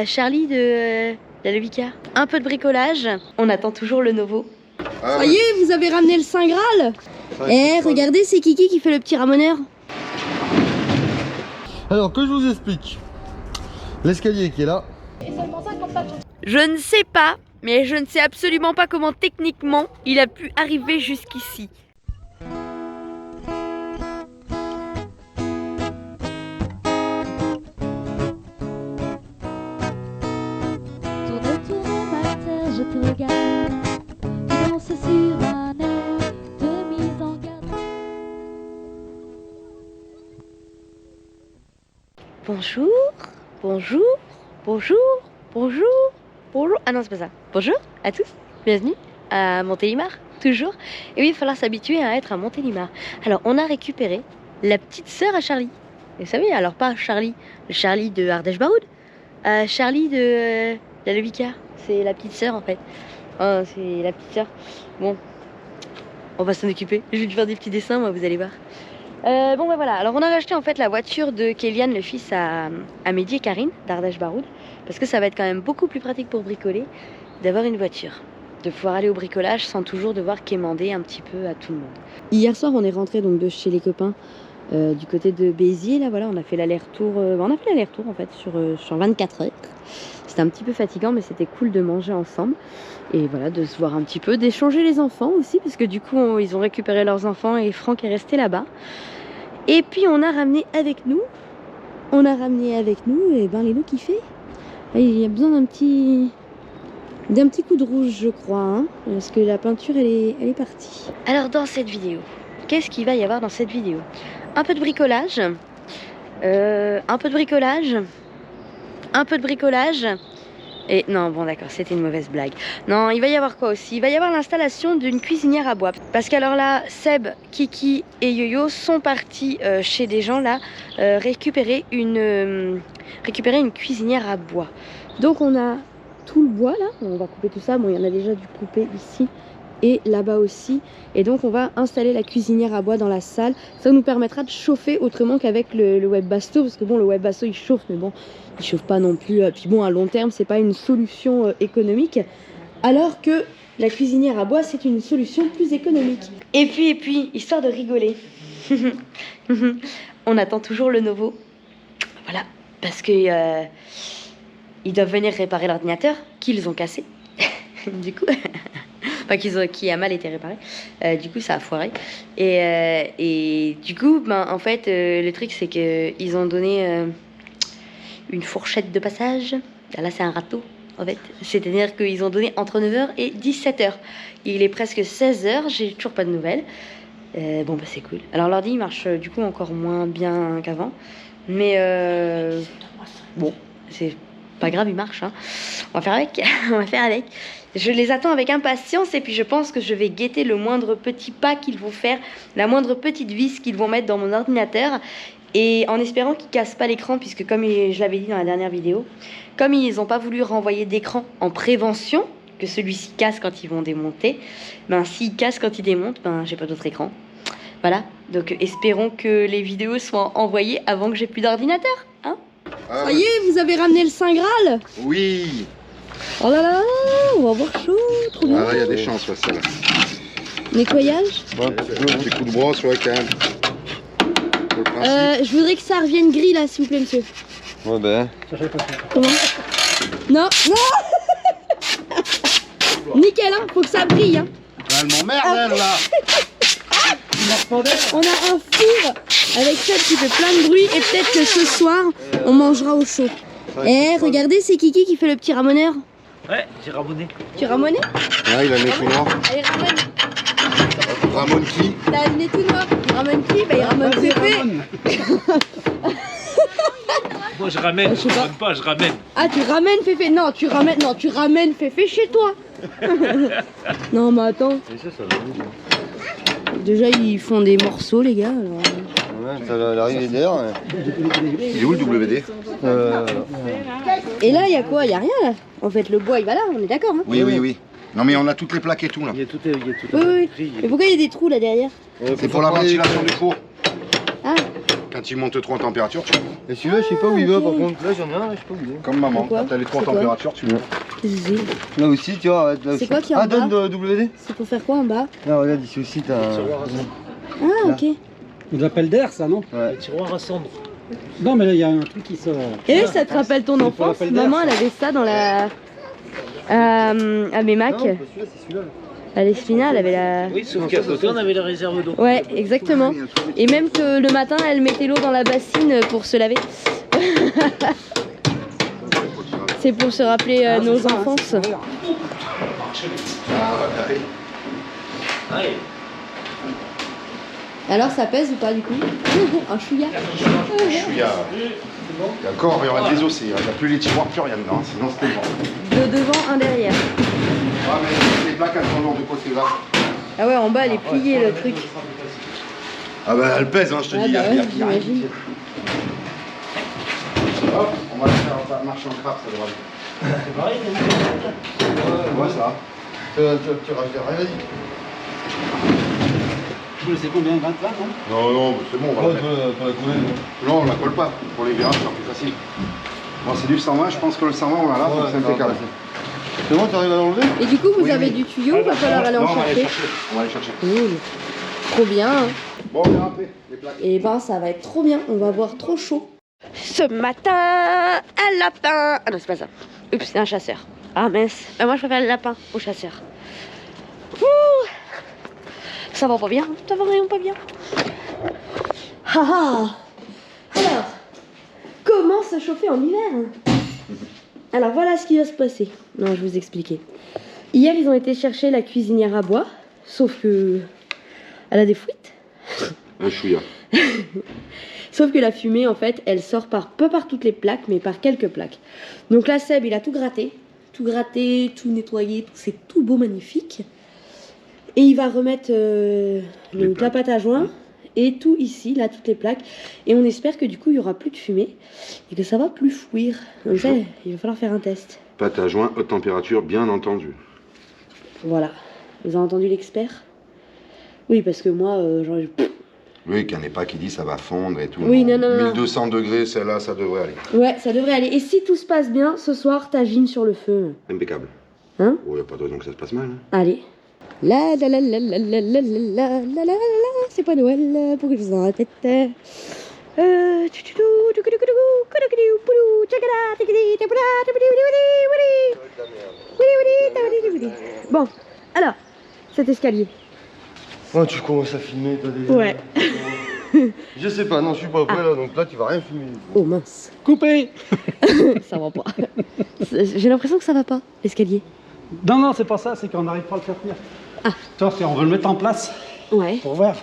Charlie de la Levica. Un peu de bricolage. On attend toujours le nouveau. Ah, Ça y est, vous avez ramené le Saint Graal. Eh, regardez, c'est Kiki qui fait le petit ramoneur. Alors que je vous explique. L'escalier qui est là. Je ne sais pas, mais je ne sais absolument pas comment techniquement il a pu arriver jusqu'ici. Tourne ma terre, je te regarde. Tu danses sur un air de mise en garde. Bonjour, bonjour, bonjour, bonjour, bonjour. Ah non, c'est pas ça. Bonjour à tous, bienvenue à Montélimar, toujours. Et oui, il va falloir s'habituer à être à Montélimar. Alors, on a récupéré la petite sœur à Charlie. Vous savez, alors pas Charlie, le Charlie de Ardèche Baroud, Charlie de la Levica. C'est la petite sœur en fait. Oh, c'est la petite sœur. Bon, on va s'en occuper. Je vais lui faire des petits dessins, moi, vous allez voir. Bon, bah voilà. Alors, on a racheté en fait la voiture de Kélian, le fils à Mehdi et Karine d'Ardèche Baroud, parce que ça va être quand même beaucoup plus pratique pour bricoler d'avoir une voiture, de pouvoir aller au bricolage sans toujours devoir quémander un petit peu à tout le monde. Hier soir, on est rentré donc de chez les copains du côté de Béziers. Là, voilà, on a fait l'aller-retour. En fait sur 24 heures. C'était un petit peu fatigant, mais c'était cool de manger ensemble et voilà, de se voir un petit peu, d'échanger les enfants aussi, parce que du coup, ils ont récupéré leurs enfants et Franck est resté là-bas. Et puis, on a ramené avec nous, et ben Lélo qui fait. Il y a besoin d'un petit coup de rouge, je crois, hein, parce que la peinture, elle est partie. Alors, dans cette vidéo, qu'est-ce qu'il va y avoir dans cette vidéo? Un peu de bricolage, et non, bon d'accord, c'était une mauvaise blague. Non, il va y avoir quoi aussi? Il va y avoir l'installation d'une cuisinière à bois. Parce qu'alors là, Seb, Kiki et Yo-Yo sont partis chez des gens là récupérer une cuisinière à bois. Donc on a tout le bois là, on va couper tout ça. Bon, il y en a déjà dû couper ici et là-bas aussi. Et donc on va installer la cuisinière à bois dans la salle. Ça nous permettra de chauffer autrement qu'avec le web basto, parce que bon, le web basto il chauffe, mais bon, il chauffe pas non plus. Puis bon, à long terme, c'est pas une solution économique, alors que la cuisinière à bois, c'est une solution plus économique. Et puis, histoire de rigoler, on attend toujours le nouveau. Voilà, parce que ils doivent venir réparer l'ordinateur qu'ils ont cassé. Du coup, enfin qui a mal été réparé. Du coup, ça a foiré. Et du coup, ben en fait, le truc c'est que ils ont donné une fourchette de passage. Là, c'est un râteau, en fait. C'est-à-dire qu'ils ont donné entre 9h et 17h. Il est presque 16h, j'ai toujours pas de nouvelles. Bon, bah, c'est cool. Alors, l'ordi, il marche du coup encore moins bien qu'avant. Mais bon, c'est pas grave, il marche. Hein. On va faire avec. On va faire avec. Je les attends avec impatience et puis je pense que je vais guetter le moindre petit pas qu'ils vont faire, la moindre petite vis qu'ils vont mettre dans mon ordinateur. Et en espérant qu'ils cassent pas l'écran, puisque comme je l'avais dit dans la dernière vidéo, comme ils n'ont pas voulu renvoyer d'écran en prévention, que celui-ci casse quand ils vont démonter, ben s'il casse quand ils démontent, ben j'ai pas d'autre écran. Voilà, donc espérons que les vidéos soient envoyées avant que j'ai plus d'ordinateur, hein. Ah, ça y est, vous avez ramené le Saint Graal. oui. Oh là là, on va avoir chaud, trop bien. Ah là, il y a des chances, ouais, ça là. Nettoyage. Ouais, des coups de brosse, ouais, quand même. Pour le principe. Je voudrais que ça revienne gris là, s'il vous plaît, monsieur. Ouais, ben. Comment? Non, non. Nickel, hein, faut que ça brille, hein. Elle m'emmerde, elle, là. On a un four avec ça qui fait plein de bruit et peut-être que ce soir, on mangera au chaud. Eh, regardez, c'est Kiki qui fait le petit ramoneur. Ouais, j'ai ramonné. Tu ramonais? Ah, il a le nez tout noir. Allez, ramène. Ramon qui? T'as le nez tout noir. Il ramène qui? Bah, il ramène Pépé. Moi je ramène, Je sais je pas. ramène pas, je ramène. Ah, tu ramènes Féfé? Non, tu ramènes Féfé chez toi. Non, mais attends. Déjà, ils font des morceaux, les gars. Alors... Ouais, ça arrive d'ailleurs. Il est où le WD? Et là, il y a quoi? Il y a rien là. En fait, le bois, il va là, on est d'accord. Hein. Oui, oui, oui. Non, mais on a toutes les plaques et tout là. Il y a tout, Oui, oui. Mais pourquoi il y a des trous là derrière? C'est pour la ventilation du four. Ah, quand il monte trop en température, tu l'ouvres. Et celui-là, je sais pas où il va par contre. Là, j'en ai un, je sais pas où il est. Comme maman, Pourquoi? quand elle est trop en C'est quoi? température, tu l'ouvres. Là aussi, tu vois. Là C'est aussi. quoi qui est en Ah, bas donne WD. C'est pour faire quoi en bas? Là, regarde, ici aussi, t'as un. Ah, ok. On l'appelle d'air, ça, non? Ouais. Le tiroir à cendres. Non, mais là, il y a un truc qui sort. Et ça te rappelle ton pour enfance? l'appel d'air, Maman, ça. elle avait ça dans la. À Mémac. Non, pas celui-là, c'est celui-là. À l'Espina, elle avait la. Oui, sauf qu'à côté, on avait la réserve d'eau. Ouais, exactement. Et même que le matin, elle mettait l'eau dans la bassine pour se laver. C'est pour se rappeler nos enfances. Allez. Alors, ça pèse ou pas du coup? Un chouïa. D'accord, il y aura des os, il n'y a plus les tiroirs, plus rien dedans, sinon c'était bon. Deux devant, un derrière. Ah, mais les plaques, elles sont lourdes de côté là. Ah ouais, en bas, elle est pliée le truc. Ah, bah elle pèse, hein, je te Ah dis, bah il y a ouais, rien. j'imagine. Hop, on va le faire marcher en crabe, ça devrait aller. C'est pareil, Ouais, ça va. Tu rajoutes rien, vas-y. C'est combien? 20 là, non? Non, non, c'est bon, on va Ouais, le mettre. pour la coller, non. Non, on la colle pas. Pour les virages, c'est plus facile. Bon, c'est du 120, je pense que le 120, on l'a là, donc c'est impeccable. C'est bon, t'arrives à l'enlever? Et du coup, vous Oui, avez oui. du tuyau, va falloir aller en Non, on va aller chercher. chercher. On va aller chercher. Cool. Trop bien. Bon, on verra après, les plaques. Et ben, ça va être trop bien. On va avoir trop chaud. Ce matin, un lapin. Ah non, c'est pas ça. Oups, c'est un chasseur. Ah mince. Moi, je préfère le lapin au chasseur. Ouh. Ça va pas bien. Ça va vraiment pas bien. Ah ah. Alors, comment se chauffer en hiver? Alors, voilà ce qui va se passer. Non, je vais vous expliquer. Hier, ils ont été chercher la cuisinière à bois. Sauf que... elle a des fuites. Un chouïa. Sauf que la fumée, en fait, elle sort pas par toutes les plaques, mais par quelques plaques. Donc là, Seb, il a tout gratté, tout nettoyé, c'est tout beau, magnifique. Et il va remettre la pâte à joint et tout ici, là, toutes les plaques. Et on espère que du coup, il y aura plus de fumée et que ça va plus fouir. Donc ça, il va falloir faire un test. Pâte à joint, haute température, bien entendu. Voilà. Vous avez entendu l'expert? Oui, parce que moi, genre... Oui, qu'il n'y en ait pas qui dit ça va fondre et tout. Oui, non, non, non. 1200 degrés, celle-là, ça devrait aller. Ouais, ça devrait aller. Et si tout se passe bien, ce soir, tagine sur le feu. Impeccable. Hein? Oh, il n'y a pas de raison que ça se passe mal. Hein. Allez. La la la la la la la la la la, c'est pas Noël, pour que je vous en la tête. Bon, alors, cet escalier. Oh, tu commences à filmer, toi déjà. Ouais. Je sais pas, non, je suis pas prêt là, donc là, tu vas rien filmer. Oh mince, Coupé! ça va pas. J'ai l'impression que ça va pas, l'escalier. Non, non, c'est pas ça, c'est qu'on n'arrive pas à le faire tenir. Ah. Toi, on veut le mettre en place Ouais. pour voir.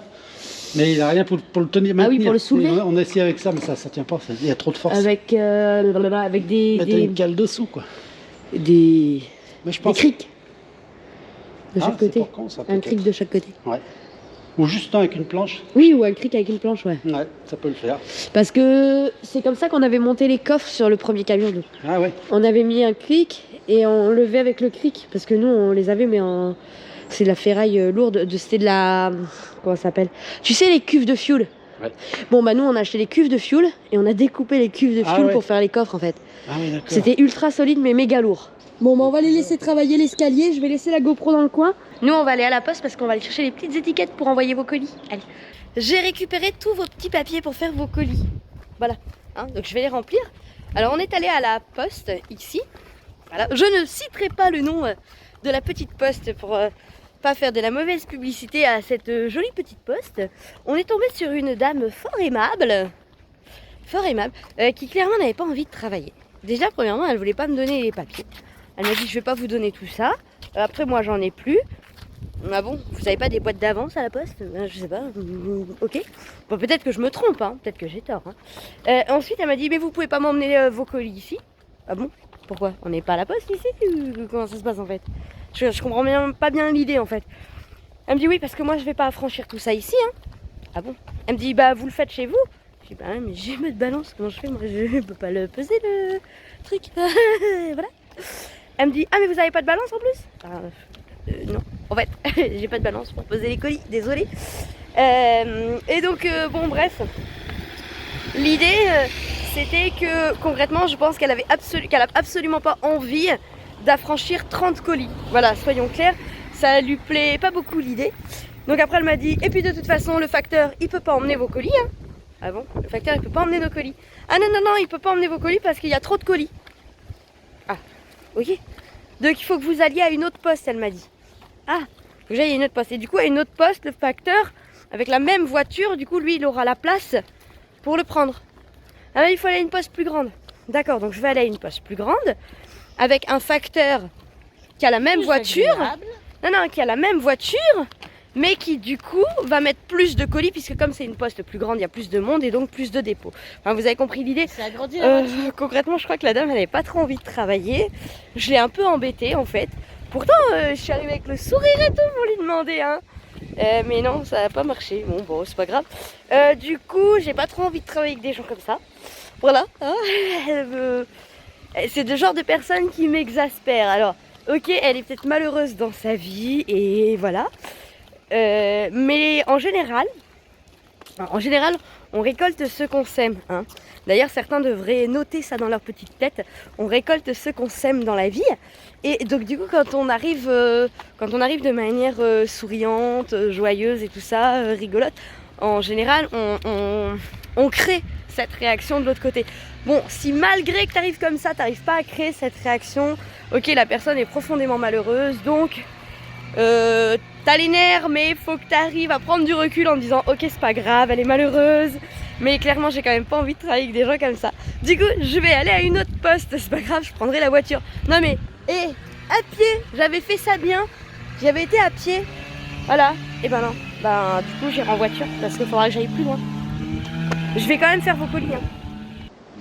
Mais il n'a rien pour le tenir. Ah oui, maintenir. pour le soulever. On a essayé avec ça, mais ça tient pas. Il y a trop de force. Avec des Mettre une cale dessous, quoi. des Mais je pense. crics de Ah, chaque c'est côté. pas con, ça, Un peut-être. cric de chaque côté. Ouais. Ou juste un avec une planche. Oui, ou un cric avec une planche, ouais. Ouais, ça peut le faire. Parce que c'est comme ça qu'on avait monté les coffres sur le premier camion. Nous. Ah ouais. On avait mis un cric et on levait avec le cric. Parce que nous, on les avait, mais en... c'est de la ferraille lourde. C'était de la... Comment ça s'appelle? Tu sais, les cuves de fuel. Ouais. Bon, bah nous, on a acheté les cuves de fuel et on a découpé les cuves de Ah fuel ouais. pour faire les coffres, en fait. Ah oui, d'accord. C'était ultra solide, mais méga lourd. Bon, bah on va les laisser travailler l'escalier. Je vais laisser la GoPro dans le coin. Nous, on va aller à la poste parce qu'on va aller chercher les petites étiquettes pour envoyer vos colis. Allez. J'ai récupéré tous vos petits papiers pour faire vos colis. Voilà. Hein, donc je vais les remplir. Alors, on est allé à la poste ici. Voilà. Je ne citerai pas le nom de la petite poste pour pas faire de la mauvaise publicité à cette jolie petite poste. On est tombé sur une dame fort aimable, qui clairement n'avait pas envie de travailler. Déjà, premièrement, elle voulait pas me donner les papiers. Elle m'a dit, je vais pas vous donner tout ça. Après, moi, j'en ai plus. Ah bon, vous avez pas des boîtes d'avance à la poste? Je sais pas. Ok. Bon, peut-être que je me trompe, hein. Peut-être que j'ai tort. Hein. Ensuite, elle m'a dit, mais vous pouvez pas m'emmener vos colis ici? Ah bon? Pourquoi? On n'est pas à la poste ici? Comment ça se passe en fait? Je comprends pas bien l'idée en fait. Elle me dit oui, parce que moi, je vais pas affranchir tout ça ici. Hein. Ah bon? Elle me dit, bah vous le faites chez vous? Je dis, bah mais j'ai pas de balance, comment je fais? Moi, je peux pas le peser le truc. Voilà. Elle me dit, ah mais vous avez pas de balance en plus? Non, en fait, j'ai pas de balance pour peser les colis, désolé. Et donc, bon bref, L'idée, c'était que concrètement, je pense qu'elle a absolument pas envie d'affranchir 30 colis. Voilà, soyons clairs, ça lui plaît pas beaucoup l'idée. Donc après elle m'a dit, et puis de toute façon le facteur il peut pas emmener vos colis. Hein. Ah bon, le facteur il peut pas emmener nos colis. Ah non, il peut pas emmener vos colis parce qu'il y a trop de colis. Ah, ok. Donc il faut que vous alliez à une autre poste, elle m'a dit. Ah, faut que j'aille à une autre poste. Et du coup à une autre poste, le facteur, avec la même voiture, du coup lui il aura la place pour le prendre. Ah mais il faut aller à une poste plus grande. D'accord, donc je vais aller à une poste plus grande avec un facteur qui a la même voiture. Non, qui a la même voiture, mais qui du coup va mettre plus de colis puisque comme c'est une poste plus grande, il y a plus de monde et donc plus de dépôts. Enfin, vous avez compris l'idée. C'est agrandi. Concrètement, je crois que la dame elle n'avait pas trop envie de travailler. Je l'ai un peu embêtée en fait. Pourtant, je suis arrivée avec le sourire et tout pour lui demander. Hein. Mais non, ça n'a pas marché. Bon, c'est pas grave. Du coup, j'ai pas trop envie de travailler avec des gens comme ça. Voilà. Hein. C'est le genre de personne qui m'exaspère. Alors, ok, elle est peut-être malheureuse dans sa vie et voilà. Mais en général, on récolte ce qu'on sème. Hein. D'ailleurs, certains devraient noter ça dans leur petite tête. On récolte ce qu'on sème dans la vie. Et donc du coup, quand on arrive de manière souriante, joyeuse et tout ça, rigolote, en général, on crée cette réaction de l'autre côté. Bon, si malgré que tu arrives comme ça, tu n'arrives pas à créer cette réaction, ok, la personne est profondément malheureuse, donc t'as les nerfs, mais il faut que tu arrives à prendre du recul en disant ok, c'est pas grave, elle est malheureuse, mais clairement, j'ai quand même pas envie de travailler avec des gens comme ça. Du coup, je vais aller à une autre poste, c'est pas grave, je prendrai la voiture. Non mais, à pied, j'avais fait ça bien, j'avais été à pied, voilà, et ben non, du coup, j'irai en voiture parce qu'il faudra que j'aille plus loin. Je vais quand même faire vos colis. Hein.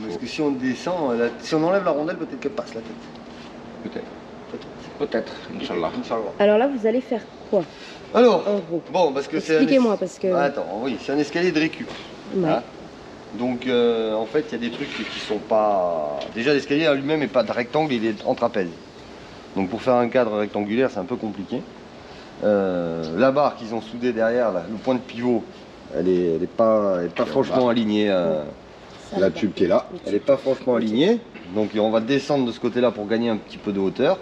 Parce que si on descend, si on enlève la rondelle, peut-être qu'elle passe la tête. Peut-être, Inch'Allah. Alors là, vous allez faire quoi? Alors, en gros, bon, parce que c'est expliquez-moi parce que. Attends, oui, c'est un escalier de récup. Ouais. Hein. Donc, en fait, il y a des trucs qui sont pas. Déjà, l'escalier en lui-même n'est pas de rectangle, il est en trapèze. Donc, pour faire un cadre rectangulaire, c'est un peu compliqué. La barre qu'ils ont soudée derrière, là, le point de pivot, elle est pas franchement alignée. La tube qui est là. Elle n'est pas franchement alignée. Donc, on va descendre de ce côté-là pour gagner un petit peu de hauteur.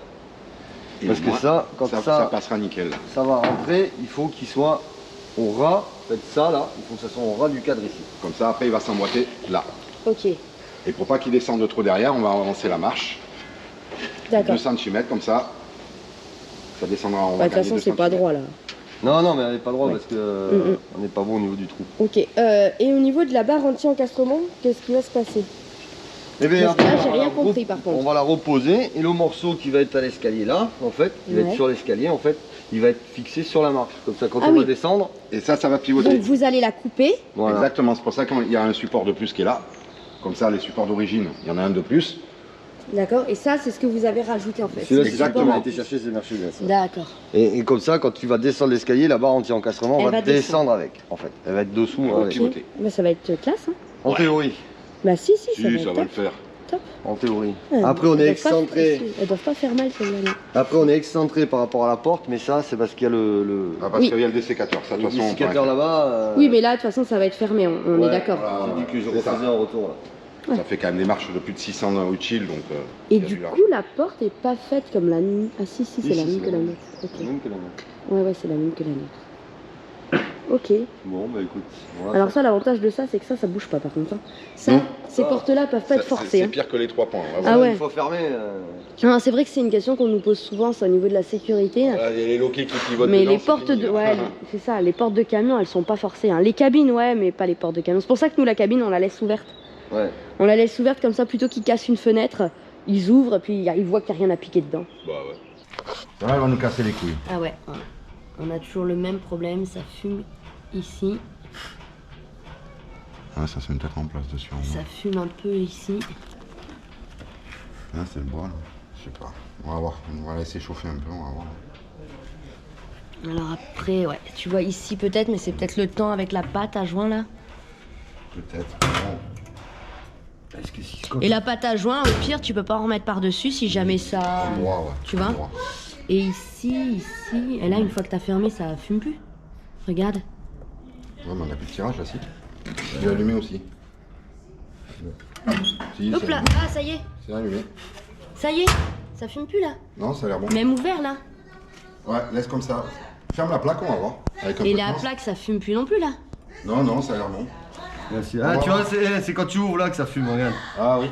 Et Parce que ça, quand ça passera nickel. ça va rentrer, il faut qu'il soit au ras. Faites ça là, il faut que ça soit au ras du cadre ici. Comme ça, après, il va s'emboîter là. Ok, Et pour pas qu'il descende de trop derrière, on va avancer la marche. d'accord. 2 cm comme ça. Ça descendra en De toute façon, c'est pas droit là. Non, mais elle n'est pas droite Ouais. parce que on n'est pas bon au niveau du trou. Ok, et au niveau de la barre anti-encastrement, qu'est-ce qui va se passer? Eh bien, Parce que là, après, j'ai on va rien la compris, par contre. On va la reposer et le morceau qui va être à l'escalier là, en fait, il va Ouais. être sur l'escalier, en fait, il va être fixé sur la marche. Comme ça, quand Ah on va oui. descendre, Et ça va pivoter. Donc vous allez la couper. voilà. Exactement, c'est pour ça qu'il y a un support de plus qui est là. Comme ça, les supports d'origine, il y en a un de plus. D'accord, et ça, c'est ce que vous avez rajouté en fait. Celui-là, c'est Exactement. exactement. On a été chercher ces Mercedes. D'accord. Et comme ça, quand tu vas descendre l'escalier, la barre anti-encastrement Elle va va descendre avec, en fait. Elle va être dessous. Ok. avec. Pivoter. Bah, ça va être classe. Hein. En théorie. Bah si, ça Si, va ça être va top. le faire. En théorie. Ouais, Après, on elles est doivent pas- excentré. Elles doivent pas faire mal celles-là. non. Après, on est excentré par rapport à la porte, mais ça, c'est parce qu'il y a le Ah, parce Oui. qu'il y a le dessécateur. Ça, de le toute façon, on dissicateur pourra là-bas. Oui, mais là, de toute façon, ça va être fermé, on ouais, est d'accord. voilà. J'ai dit que je C'est ça. refaisais un retour là. faire. Ça fait quand même des marches de plus de 600 utile, donc. Et il y a du large. coup, la porte est pas faite comme la nôtre. Ah si, c'est Si, la si, même c'est que la la même. nôtre. Ok. Même que la nôtre. Ouais, c'est la même que la nôtre. Ok. Bon, bah écoute. Voilà. Alors ça, l'avantage de ça, c'est que ça bouge pas par contre. Hein. Ça, Non. ces portes-là peuvent pas être forcées. C'est Hein. pire que les 3 points. Là, Ah ouais. Une fois fermé. Non, c'est vrai que c'est une question qu'on nous pose souvent, c'est au niveau de la sécurité. Hein. Voilà, il y a les loquets qui pivotent. Mais dedans, les c'est portes fini, de, là. ouais, c'est ça, les portes de camion, elles sont pas forcées. Hein. Les cabines, ouais, mais pas les portes de camion. C'est pour ça que nous, la cabine, on la laisse ouverte. Ouais. On la laisse ouverte comme ça, plutôt qu'ils cassent une fenêtre, ils ouvrent, puis ils voient qu'il n'y a rien à piquer dedans. Bah ouais. Là, elle va nous casser les couilles. Ah ouais, on a toujours le même problème, ça fume ici, Ah, ça se met peut-être en place dessus. ça fume un peu ici. Ah, c'est le bois là. Je sais pas. On va voir. On va laisser chauffer un peu. On va voir. Alors après, ouais, tu vois ici peut-être, mais c'est peut-être le temps avec la pâte à joint là. Peut-être. Bon. Est-ce que si Et la pâte à joint, au pire, tu peux pas en remettre par-dessus si jamais ça... Droit, ouais. Tu vois? Droit. Et ici, et là, une fois que t'as fermé, ça fume plus. Regarde. Ouais, mais on a plus de tirage là, si. Je l'ai allumé aussi. Si, Hop c'est là, allumé. ah ça y est, C'est allumé. ça y est, ça fume plus là. Non, ça a l'air bon. Même ouvert là. Ouais, laisse comme ça. Ferme la plaque, on va voir. Avec un Et peu de la chance. plaque, ça fume plus non plus là. Non, non, ça a l'air bon. Merci. Ah, tu vois, c'est quand tu ouvres là que ça fume, regarde. Ah oui.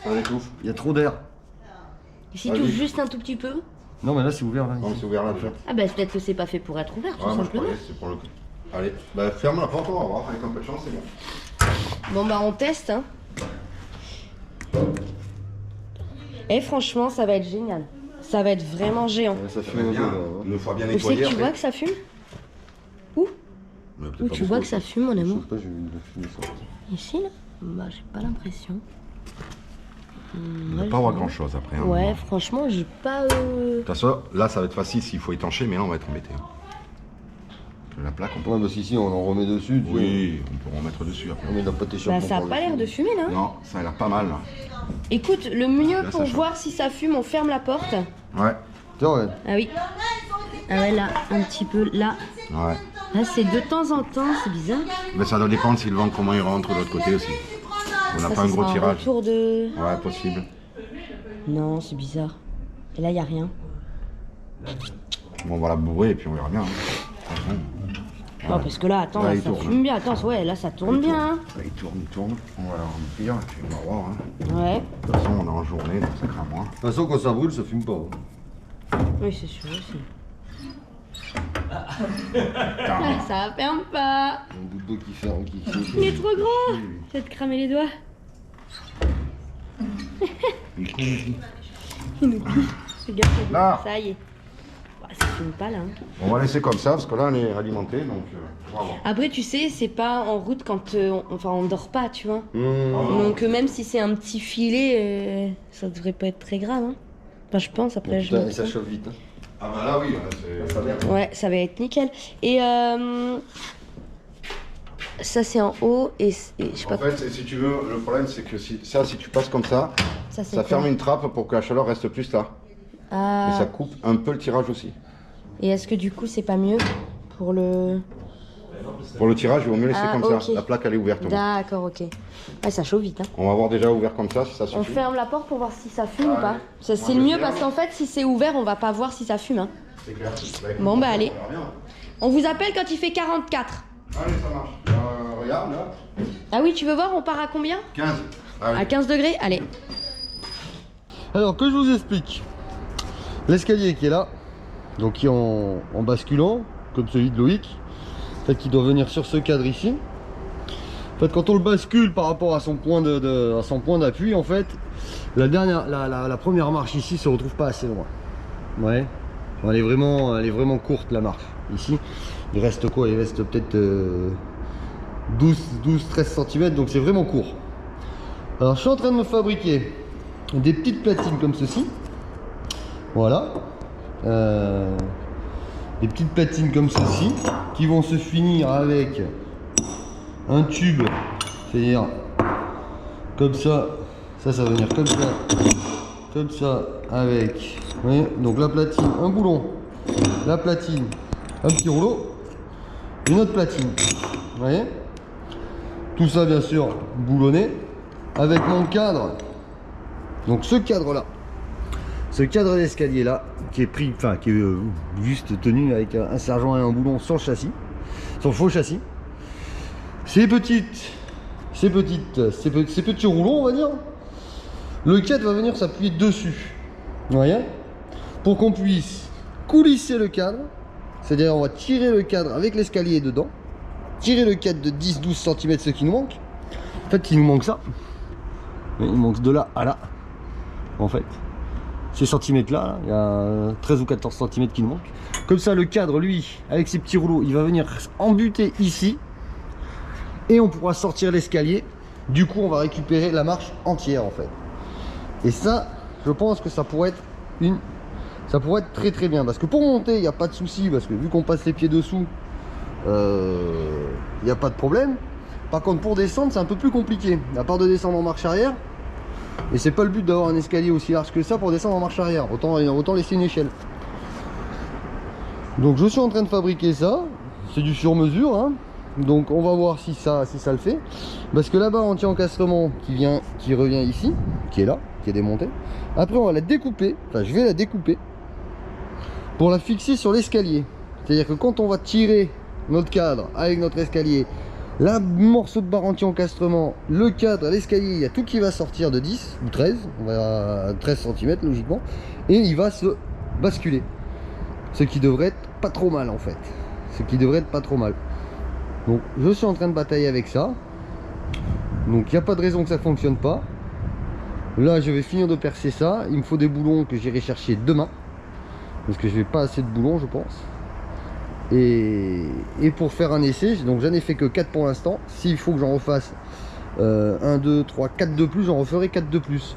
Ça l'étouffe. Il y a trop d'air. Et si tu Vas-y. ouvres juste un tout petit peu. Non, mais là, c'est ouvert là. Non, mais c'est ouvert là déjà. Ah bah peut-être que c'est pas fait pour être ouvert tout Ouais, moi je simplement. croyais, c'est pour le coup. Allez, bah ferme la porte, on va voir. Avec un peu de chance, c'est bon. Bon bah on teste hein. Et franchement ça va être génial. Ça va être vraiment géant. Ouais, ça Ça fume va un bien. peu. Une fois bien Où c'est nettoyé. que tu vois que ça fume? Où? Où tu vois que ça fume mon Je amour? sais pas, j'ai vu de fumer ça. Ici là? Bah j'ai pas l'impression. On va pas avoir grand chose après. Hein. Ouais franchement j'ai pas... De toute façon, là ça va être facile s'il faut étancher, mais là on va être embêté. La plaque, on peut. Ouais, parce qu'ici, on en remet dessus. tu Oui, on peut en mettre dessus après. vois. On met de la pâte échappée. Bah ça a pas l'air de fumer là. Non, ça a l'air pas mal là. Écoute, le mieux Là, pour ça change. voir si ça fume, on ferme la porte. Ouais, Tiens, regarde. Ah oui. Ah ouais là, un petit peu là. ouais. Là c'est de temps en temps, c'est bizarre. Mais ça doit dépendre si le vent comment il rentre de l'autre côté aussi. On n'a Ça, pas un ça gros sera tirage. retour de... Ouais, possible. Non, c'est bizarre. Et là, il n'y a rien. Bon, on va la bourrer et puis on verra bien. Hein. Non, parce que là, attends, Là, là, il ça tourne. fume bien. Attends, ouais, là, ça tourne bien. Hein. Là, il tourne. On va la remplir et puis on va voir. Hein. Ouais, De toute façon, on est en journée, donc ça craint moins. De toute façon, quand ça brûle, ça fume pas. oui, c'est sûr aussi. Ah, ça ferme pas. Un bout de dos qui ferme, qui. Il est trop gros. Je vais te cramer les doigts. Il tourne ici. Il nous pique. Regarde, Là. ça y est. Bah, ça fume pas là. Hein. On va laisser comme ça parce que là, on est alimenté, donc on va voir. Après, tu sais, c'est pas en route quand on dort pas, tu vois. Mmh. Donc, même si c'est un petit filet, ça devrait pas être très grave. Hein. Enfin, je pense, après, je Putain, me et ça trompe. chauffe vite. Hein. Ah bah là, oui, c'est... Ouais, ça va être nickel. Et ça c'est en haut et je sais pas. En fait, si tu veux, le problème c'est que si tu passes comme ça, Ça c'est ça quoi ferme une trappe pour que la chaleur reste plus là. Ah. Et ça coupe un peu le tirage aussi. Et est-ce que du coup c'est pas mieux pour le... Pour le tirage, il vaut mieux laisser Ah, comme ok. ça. La plaque, elle est ouverte. au moins. D'accord, ok. Ouais, ça chauffe vite. Hein. On va voir déjà ouvert comme ça, si ça On suffit. ferme la porte pour voir si ça fume ou Allez. pas. Ça, Moi, c'est je le mieux ferme. parce qu'en fait si c'est ouvert on va pas voir si ça fume. Hein. C'est clair. Bon, bah, allez. On verra bien. On vous appelle quand il fait 44. Allez, ça marche. Regarde là. Ah oui, tu veux voir, on part à combien? 15. Allez. À 15 degrés. Allez. Alors, que je vous explique. L'escalier qui est là, donc qui est en basculant, comme celui de Loïc, en fait, qui doit venir sur ce cadre ici. En fait, quand on le bascule par rapport à son point d'appui, en fait, la première marche ici se retrouve pas assez loin. Ouais. Enfin, elle est vraiment courte la marche. Ici, il reste quoi? Il reste peut-être 12-13 cm, donc c'est vraiment court. Alors, je suis en train de me fabriquer des petites platines comme ceci. Voilà. Des petites platines comme ceci qui vont se finir avec un tube, c'est-à-dire comme ça. Ça va venir comme ça avec, vous voyez, donc la platine, un boulon, la platine, un petit rouleau, une autre platine, vous voyez, tout ça bien sûr boulonné avec mon cadre. Donc ce cadre là, ce cadre d'escalier là qui est pris, enfin qui est juste tenu avec un sergent et un boulon sur le châssis, sur le faux châssis. Ces petits rouleaux, on va dire, le cadre va venir s'appuyer dessus, vous voyez, pour qu'on puisse coulisser le cadre, c'est-à-dire on va tirer le cadre avec l'escalier dedans, tirer le cadre de 10-12 cm, ce qui nous manque. En fait, il nous manque ça, mais il manque de là à là, en fait. Ces centimètres là, il y a 13 ou 14 cm qui nous manquent. Comme ça, le cadre, lui, avec ses petits rouleaux, il va venir embuter ici, et on pourra sortir l'escalier. Du coup, on va récupérer la marche entière, en fait. Et ça, je pense que ça pourrait être très très bien, parce que pour monter, il n'y a pas de souci, parce que vu qu'on passe les pieds dessous, il n'y a pas de problème. Par contre, pour descendre, c'est un peu plus compliqué, à part de descendre en marche arrière. Et c'est pas le but d'avoir un escalier aussi large que ça pour descendre en marche arrière, autant laisser une échelle. Donc je suis en train de fabriquer ça, c'est du sur mesure, hein. Donc on va voir si ça le fait. Parce que là-bas, anti-encastrement qui revient ici, qui est là, qui est démonté. Après, on va la découper. Enfin, je vais la découper pour la fixer sur l'escalier. C'est-à-dire que quand on va tirer notre cadre avec notre escalier, le morceau de barre anti-encastrement, le cadre, l'escalier, il y a tout qui va sortir de 10 ou 13, on va à 13 cm logiquement, et il va se basculer. Ce qui devrait être pas trop mal en fait. Ce qui devrait être pas trop mal. Donc je suis en train de batailler avec ça. Donc il n'y a pas de raison que ça fonctionne pas. Là je vais finir de percer ça. Il me faut des boulons que j'irai chercher demain. Parce que je n'ai pas assez de boulons je pense. Et pour faire un essai, donc j'en ai fait que 4 pour l'instant. S'il faut que j'en refasse 1, 2, 3, 4 de plus, j'en referai 4 de plus.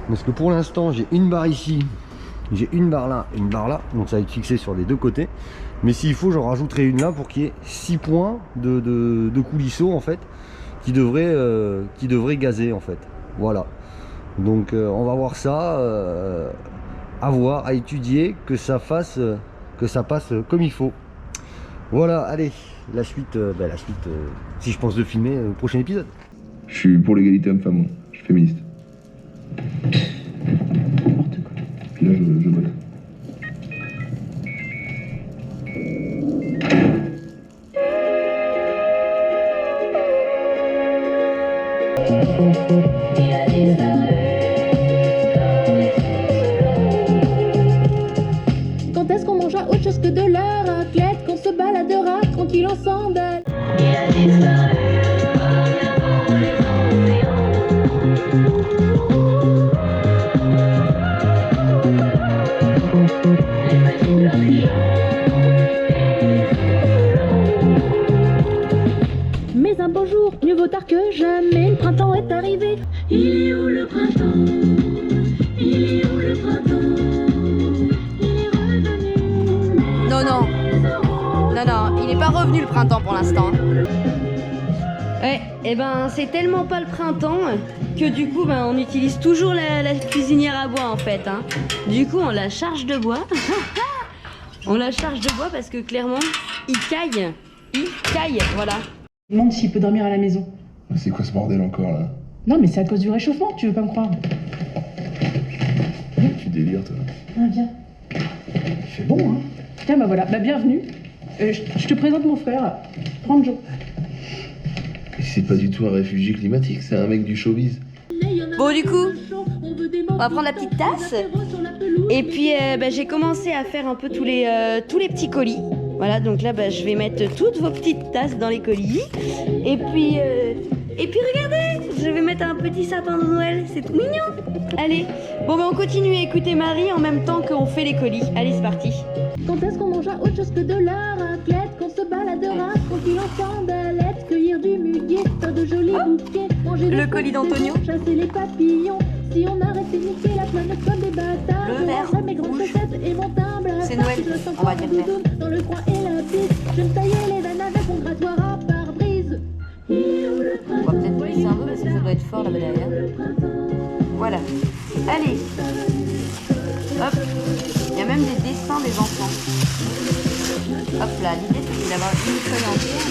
Parce que pour l'instant j'ai une barre ici, j'ai une barre là, une barre là. Donc ça va être fixé sur les deux côtés. Mais s'il faut, j'en rajouterai une là pour qu'il y ait 6 points de coulisseaux en fait, qui devraient gazer en fait. Voilà. Donc on va voir ça, à voir, à étudier, que ça passe comme il faut. Voilà, allez, la suite, si je pense de filmer au prochain épisode. Je suis pour l'égalité homme-femme, moi. Je suis féministe. Puis là, je vote. Quand est-ce qu'on mangera autre chose que de la raclette, qu'on se baladera tranquille en sandales? Mais un beau jour, mieux vaut tard que jamais, le printemps est arrivé. Il est où le printemps? Il est où le printemps? Il est revenu. Non, non. Non, non, il n'est pas revenu le printemps pour l'instant. Ouais, et ben c'est tellement pas le printemps que du coup ben, on utilise toujours la cuisinière à bois en fait. Hein. Du coup on la charge de bois. On la charge de bois parce que clairement il caille. Il caille, voilà. Je me demande s'il peut dormir à la maison. C'est quoi ce bordel encore là? Non mais c'est à cause du réchauffement, tu veux pas me croire? Tu délires toi. Ah viens. Il fait bon hein. Tiens bah voilà, bah bienvenue. Je te présente mon frère, Franjo. C'est pas du tout un réfugié climatique, c'est un mec du showbiz. Bon du coup, on va prendre la petite tasse. Et puis bah, j'ai commencé à faire un peu tous les petits colis. Voilà, donc là bah, je vais mettre toutes vos petites tasses dans les colis. Et puis regardez, je vais mettre un petit sapin de Noël, c'est tout mignon. Allez, bon bah on continue à écouter Marie en même temps qu'on fait les colis. Allez, c'est parti. Quand est-ce qu'on mangera autre chose que de la raclette, qu'on se baladera tranquille en sandalettes, cueillir du muguet, faire de jolis bouquets, manger Le des colis poissons, d'Antonio. chasser les papillons. Si on arrêtait de niquer la planète comme des bâtards, Le vert j'aurais mes grandes rouge. chaussettes et mon teint bleu. C'est Noël, Je me sens on va comme dire vert. doudoune dans le coin et la bise. Je me taillais les veines avec mon grattoir à pare-brise. Il est où le On va printemps? peut-être baisser un peu parce que ça doit être fort là-bas derrière. Voilà. Allez. Hop. Il y a même des dessins des enfants. Hop là, l'idée c'est d'avoir une feuille entière.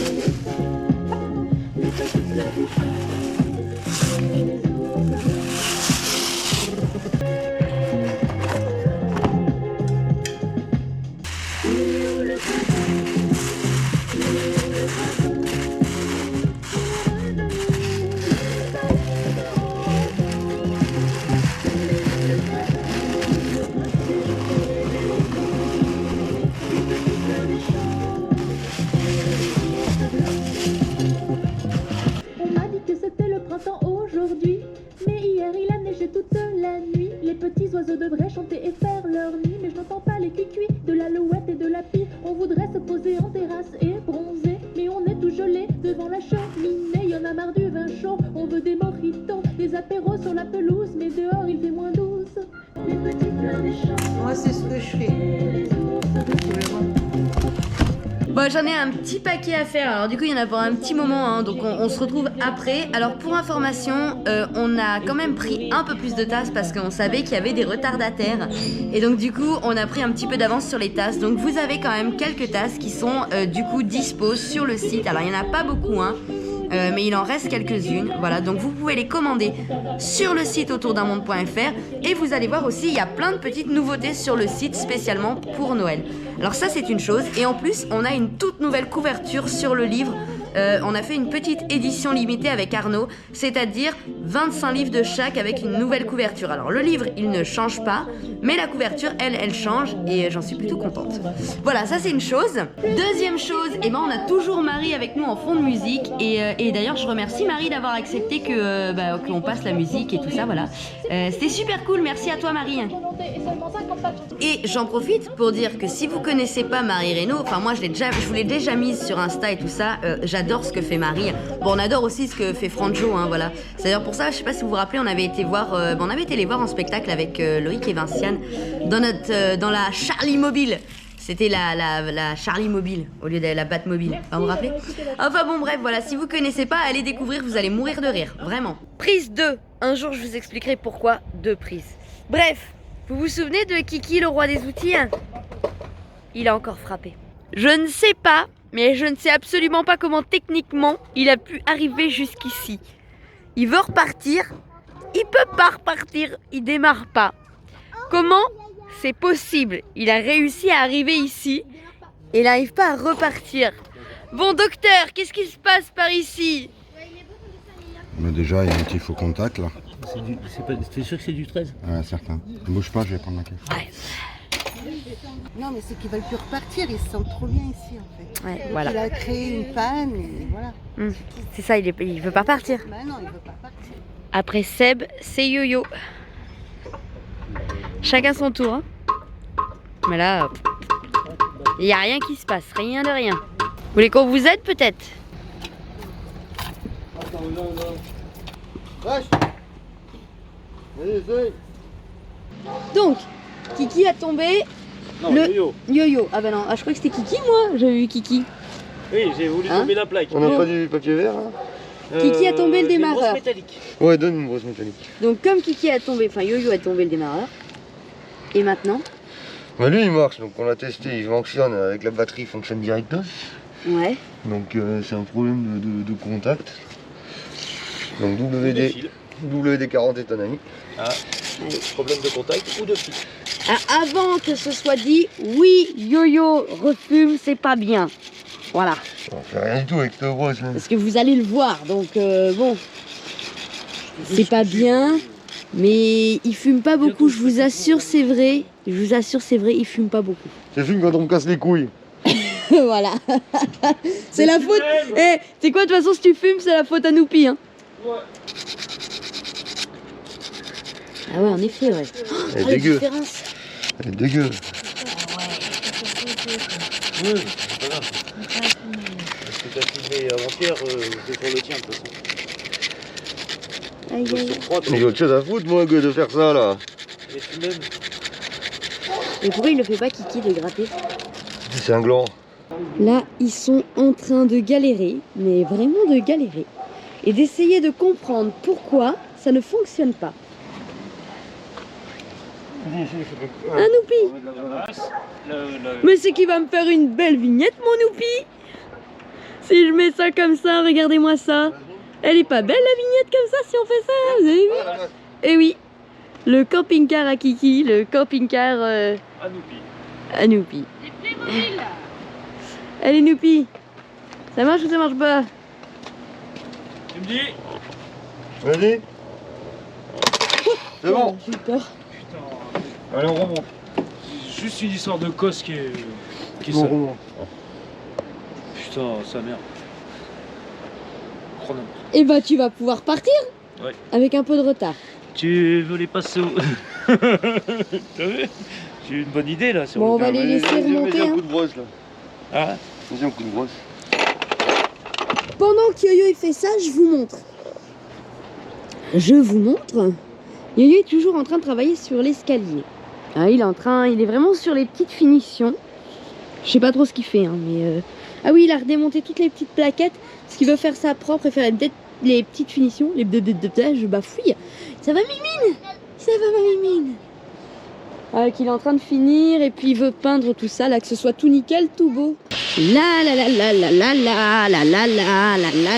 On m'a dit que c'était le printemps aujourd'hui, mais hier il a neigé toute la nuit. Les petits oiseaux devraient chanter et faire leur nid, mais je n'entends pas les cuicuis de l'alouette et de la pie. On voudrait se poser en terrasse et bronzer, mais on est tout gelé devant la cheminée. Y en a marre du vin chaud, on veut des mojitos, des apéros sur la pelouse, mais dehors il fait moins 12. Les petites fleurs des champs. Moi c'est ce que je fais. Bah Moi j'en ai un petit paquet à faire, alors du coup il y en a pour un petit moment, hein, donc on se retrouve après. Alors pour information, on a quand même pris un peu plus de tasses parce qu'on savait qu'il y avait des retardataires. Et donc du coup on a pris un petit peu d'avance sur les tasses. Donc vous avez quand même quelques tasses qui sont du coup dispo sur le site. Alors il n'y en a pas beaucoup, hein. Mais il en reste quelques-unes, voilà, donc vous pouvez les commander sur le site autourdunmonde.fr et vous allez voir aussi, il y a plein de petites nouveautés sur le site spécialement pour Noël. Alors ça c'est une chose, et en plus on a une toute nouvelle couverture sur le livre. On a fait une petite édition limitée avec Arnaud, c'est-à-dire 25 livres de chaque avec une nouvelle couverture. Alors le livre il ne change pas, mais la couverture elle change et j'en suis plutôt contente. Voilà, ça c'est une chose. Deuxième chose, eh ben, on a toujours Marie avec nous en fond de musique et d'ailleurs je remercie Marie d'avoir accepté qu'on passe la musique et tout ça, voilà. C'était super cool, merci à toi Marie. Et j'en profite pour dire que si vous connaissez pas Marie Reynaud, enfin moi je vous l'ai déjà mise sur Insta et tout ça, j'adore ce que fait Marie. Bon, on adore aussi ce que fait Franjo, hein, voilà. C'est d'ailleurs pour ça, je sais pas si vous vous rappelez, on avait été les voir en spectacle avec Loïc et Vinciane dans la Charlie Mobile. C'était la Charlie Mobile au lieu de la Batmobile. Enfin, vous vous rappelez? Enfin bon, bref, voilà, si vous connaissez pas, allez découvrir, vous allez mourir de rire, vraiment. Prise 2. Un jour, je vous expliquerai pourquoi 2 prises. Bref, vous vous souvenez de Kiki, le roi des outils, hein? Il a encore frappé. Je ne sais pas, mais je ne sais absolument pas comment techniquement il a pu arriver jusqu'ici. Il veut repartir, il peut pas repartir, il démarre pas. Comment? C'est possible. Il a réussi à arriver ici et il n'arrive pas à repartir. Bon docteur, qu'est-ce qui se passe par ici? Mais déjà, il y a un petit faux contact là. T'es sûr que c'est du 13? Ouais, certain. Ne bouge pas, je vais prendre la caisse. Ouais. Non, mais c'est qu'ils veulent plus repartir, ils se sentent trop bien ici en fait. Ouais, donc voilà. il a créé une panne et voilà. C'est ça, il veut pas partir. Bah non, il veut pas partir. Après Seb, c'est Yo-Yo. Chacun son tour. Hein. Mais là, il n'y a rien qui se passe, rien de rien. Vous voulez qu'on vous aide peut-être? Donc, Kiki a tombé. Non, Yo-Yo. Yo-Yo. Ah ben non, je crois que c'était Kiki moi, j'avais vu Kiki. Oui, j'ai voulu tomber la plaque. On n'a pas du papier vert là? Kiki a tombé le démarreur. Une brosse métallique. Ouais, donne une brosse métallique. Donc comme Kiki a tombé, enfin Yo-Yo a tombé le démarreur. Et maintenant? Bah lui il marche, donc on l'a testé, il fonctionne avec la batterie, il fonctionne directement. Ouais. Donc c'est un problème de contact. Donc WD40 est ton ami. Ah, problème de contact ou de fil. Ah, avant que ce soit dit, oui, Yo-Yo refume, c'est pas bien. Voilà. On fait rien du tout avec cette brosse là. Parce que vous allez le voir, donc bon. C'est pas bien, mais il fume pas beaucoup, je vous assure, c'est vrai. Je vous assure, c'est vrai, il fume pas beaucoup. C'est fume quand on me casse les couilles. Voilà. C'est la faute. Eh, c'est quoi, de toute façon, si tu fumes, c'est la faute à Noupi, hein. Ouais. Ah ouais, en effet, ouais. Elle est la dégueu. différence. Elle est dégueu. Ouais, c'est pas grave. Parce que t'as filmé avant-hier, c'est sur le tien de toute façon. Aïe, aïe. Sur 3, J'ai autre chose à foutre moi que de faire ça là. mais tu m'aimes. Et pourquoi il le fait pas, Kiki, de gratter? C'est un gland. Là, ils sont en train de galérer, mais vraiment de galérer. Et d'essayer de comprendre pourquoi ça ne fonctionne pas. Un Noupi! Mais c'est qu'il va me faire une belle vignette, mon Noupi! Si je mets ça comme ça, regardez-moi ça. Elle est pas belle la vignette comme ça si on fait ça, vous avez vu? Eh oui, le camping-car à Kiki, le camping-car à Noupi. Allez Noupi, ça marche ou ça marche pas? Tu me dis? Vas-y. C'est bon. J'ai eu peur. Putain. Allez, on remonte. C'est juste une histoire de cosse qui est Bon, ça. remonte. Putain, sa mère. Chrono. Et bah tu vas pouvoir partir. Ouais. Avec un peu de retard. Tu veux les passer au... T'as vu? J'ai eu une bonne idée là sur Bon, on le... va les laisser remonter. Vas-y, un Hein. coup de brosse là. Ah, Vas-y, un coup de brosse. Pendant que Yo-Yo il fait ça, je vous montre. Je vous montre. Yo-Yo est toujours en train de travailler sur l'escalier. Ah, il est vraiment sur les petites finitions. Je sais pas trop ce qu'il fait, hein, mais Ah oui, il a redémonté toutes les petites plaquettes parce qu'il veut faire ça propre et faire les petites finitions. Je bafouille. Ça va, Mimine? Ça va, ma Mimine? Qu'il est en train de finir et puis il veut peindre tout ça là, que ce soit tout nickel, tout beau. La la la la la la la la la la la la la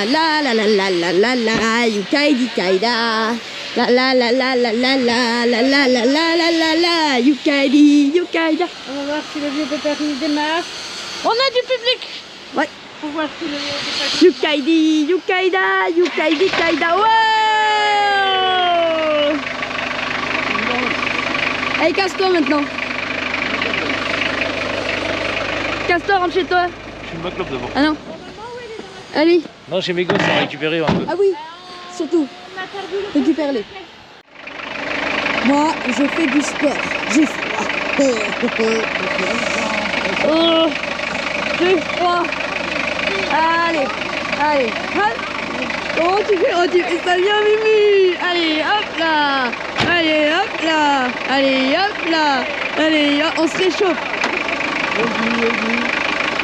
la la la la la la la yukaidi kaida. La la la la la la la la la la la la la la yukaidi yukaida. On va voir si le vieux Pépère démarre. On a du public. Ouais. Pour voir si le vieux Pépère. Yukaidi yukaida yukaidi kaida. Ouais. Allez, casse-toi maintenant. Casse-toi, rentre chez toi. Je suis ma clope d'abord. Ah non. Allez. Non, chez mes gosses, on a récupéré un peu. Ah oui, surtout. Récupère-les. Moi, je fais du sport. J'ai froid. Oh, j'ai froid. Allez, allez. Hop. Oh, tu fais ça bien, Mimi. Allez, hop là. Allez, hop là. Allez, hop là. Allez, hop. On se réchauffe.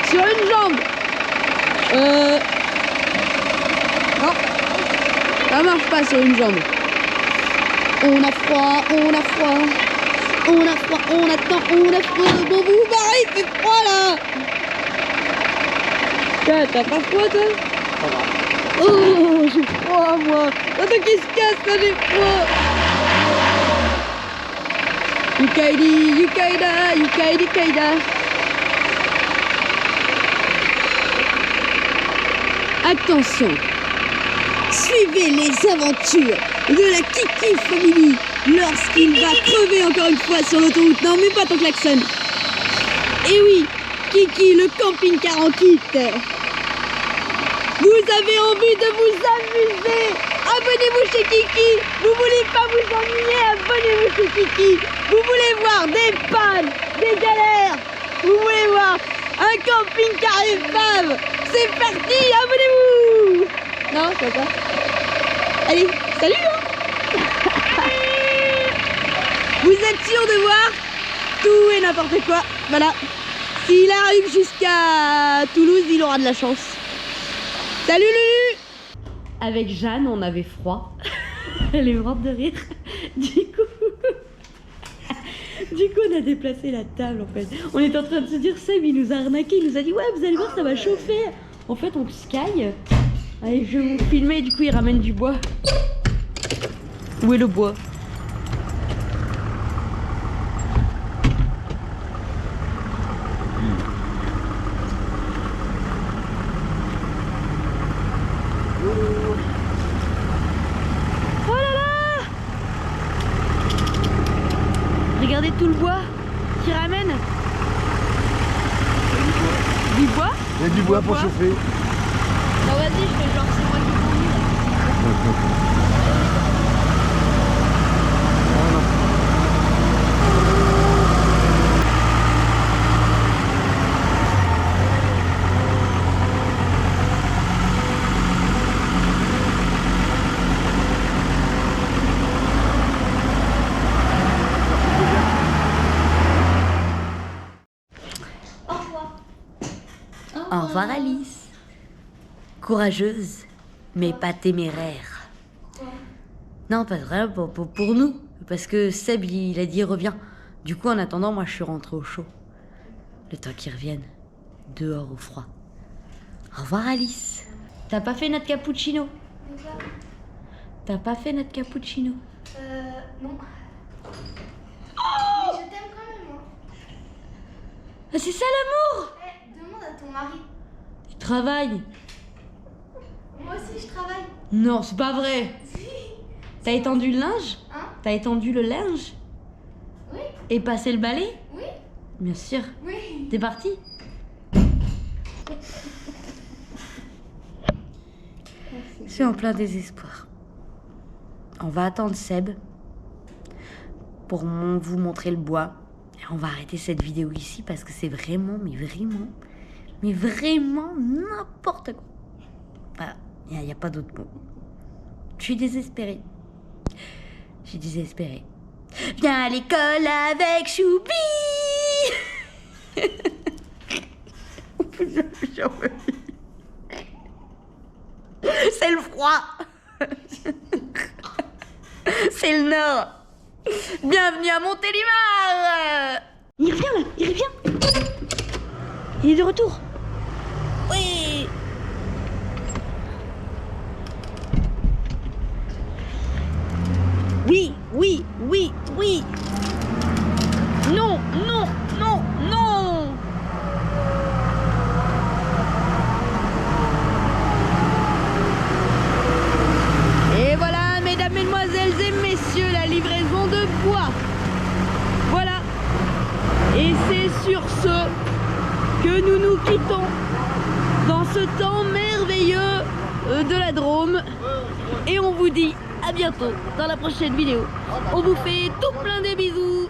Sur une jambe. Non. Ça marche pas sur une jambe. On a froid, on a froid. On a froid, on attend, on a froid. Bon, vous vous barrez, il fait froid là. T'as pas froid toi? Oh, j'ai froid moi. Attends qu'il se casse là, j'ai froid. Yukaidi, yukaida, yukaidi kaida. Attention. Suivez les aventures de la Kiki Family lorsqu'il va crever encore une fois sur l'autoroute. Non, mais pas ton klaxon. Et oui, Kiki, le camping-car en kit. Vous avez envie de vous amuser? Abonnez-vous chez Kiki. Vous voulez pas vous ennuyer? Abonnez-vous chez Kiki. Vous voulez voir des pannes, des galères? Vous voulez voir un camping-car épave? C'est parti, abonnez-vous. Non, ça va pas. Allez, salut hein. Vous êtes sûr de voir tout et n'importe quoi. Voilà. S'il arrive jusqu'à Toulouse, il aura de la chance. Salut Lulu. Avec Jeanne, on avait froid. Elle est morte de rire. Du coup, on a déplacé la table en fait. On est en train de se dire, Seb, il nous a arnaqué. Il nous a dit, ouais, vous allez voir, ça va chauffer. En fait, on se caille. Allez, je vais vous filmer. Du coup, il ramène du bois. Où est le bois? Oh là là! Regardez tout le bois qui ramène. Du bois? Il y a du bois pour chauffer. Bah vas-y, je fais genre c'est moi qui conduis. Au revoir Alice. Courageuse, mais pas téméraire. Non, pas vraiment pour nous. Parce que Seb, il a dit reviens. Du coup, en attendant, moi, je suis rentrée au chaud. Le temps qu'ils reviennent. Dehors au froid. Au revoir Alice. T'as pas fait notre cappuccino? T'as pas fait notre cappuccino? Non. Mais je t'aime quand même, hein. Ah, c'est ça l'amour! Demande à ton mari. Il travaille. Moi aussi, je travaille. Non, c'est pas vrai. Si. T'as étendu le linge? Hein? T'as étendu le linge? Oui. Et passé le balai? Oui. Bien sûr. Oui. T'es parti? Je suis en plein désespoir. On va attendre Seb pour vous montrer le bois. Et on va arrêter cette vidéo ici parce que c'est vraiment, mais vraiment n'importe quoi. Voilà, il n'y a pas d'autre mot. Je suis désespérée. Viens à l'école avec Choubi. C'est le froid. C'est le nord. Bienvenue à Montélimar. Il revient là, il revient. Il est de retour. Oui. Oui, oui, oui, oui. Non, non, non, non. Et voilà, mesdames, mesdemoiselles et messieurs, la livraison de bois. Voilà. Et c'est sur ce que nous nous quittons dans ce temps merveilleux de la Drôme. Et on vous dit à bientôt dans la prochaine vidéo. On vous fait tout plein de bisous.